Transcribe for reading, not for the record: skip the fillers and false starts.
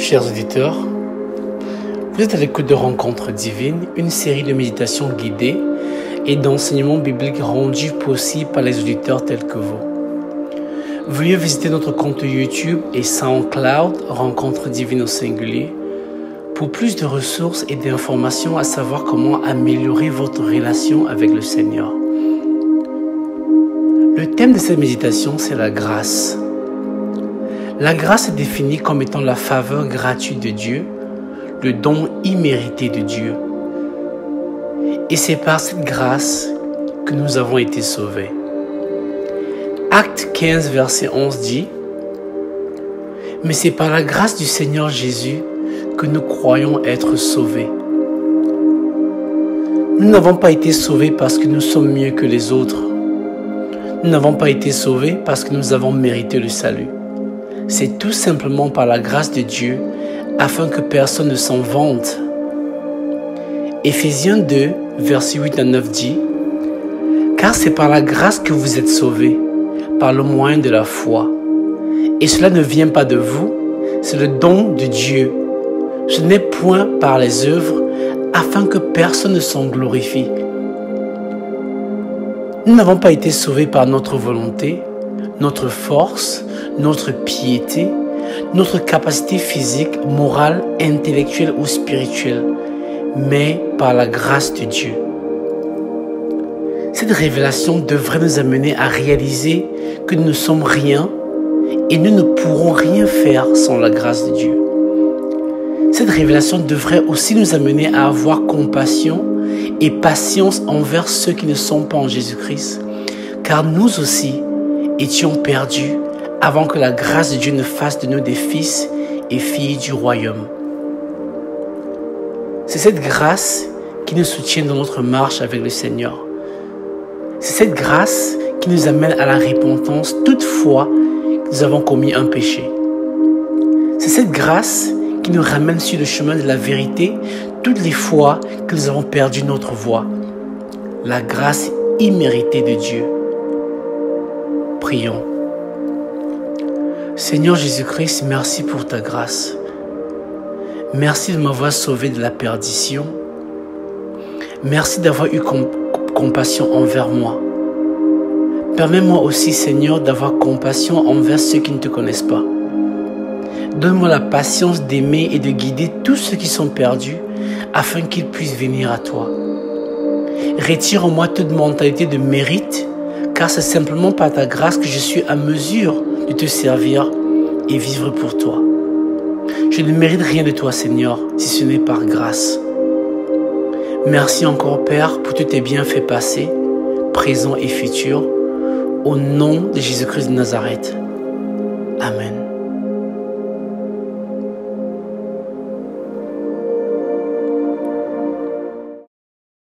Chers auditeurs, vous êtes à l'écoute de Rencontres divines, une série de méditations guidées et d'enseignements bibliques rendus possibles par les auditeurs tels que vous. Veuillez visiter notre compte YouTube et SoundCloud, Rencontres divines au singulier, pour plus de ressources et d'informations à savoir comment améliorer votre relation avec le Seigneur. Le thème de cette méditation, c'est la grâce. La grâce est définie comme étant la faveur gratuite de Dieu, le don immérité de Dieu. Et c'est par cette grâce que nous avons été sauvés. Acte 15, verset 11 dit « Mais c'est par la grâce du Seigneur Jésus que nous croyons être sauvés. Nous n'avons pas été sauvés parce que nous sommes mieux que les autres. Nous n'avons pas été sauvés parce que nous avons mérité le salut. C'est tout simplement par la grâce de Dieu afin que personne ne s'en vante. » Éphésiens 2, versets 8 à 9 dit « Car c'est par la grâce que vous êtes sauvés, par le moyen de la foi. Et cela ne vient pas de vous, c'est le don de Dieu. Ce n'est point par les œuvres, afin que personne ne s'en glorifie. » Nous n'avons pas été sauvés par notre volonté, notre force, notre piété, notre capacité physique, morale, intellectuelle ou spirituelle, mais par la grâce de Dieu. Cette révélation devrait nous amener à réaliser que nous ne sommes rien et nous ne pourrons rien faire sans la grâce de Dieu. Cette révélation devrait aussi nous amener à avoir compassion et patience envers ceux qui ne sont pas en Jésus-Christ, car nous aussi étions perdus avant que la grâce de Dieu ne fasse de nous des fils et filles du royaume. C'est cette grâce qui nous soutient dans notre marche avec le Seigneur. C'est cette grâce qui nous amène à la repentance toutefois que nous avons commis un péché. C'est cette grâce qui nous ramène sur le chemin de la vérité toutes les fois que nous avons perdu notre voie. La grâce imméritée de Dieu. Prions. Seigneur Jésus-Christ, merci pour ta grâce. Merci de m'avoir sauvé de la perdition. Merci d'avoir eu compassion envers moi. Permets-moi aussi, Seigneur, d'avoir compassion envers ceux qui ne te connaissent pas. Donne-moi la patience d'aimer et de guider tous ceux qui sont perdus afin qu'ils puissent venir à toi. Retire en moi toute mentalité de mérite, car c'est simplement par ta grâce que je suis à mesure de te servir et vivre pour toi. Je ne mérite rien de toi, Seigneur, si ce n'est par grâce. Merci encore, Père, pour tous tes bienfaits passés, présents et futurs. Au nom de Jésus-Christ de Nazareth. Amen.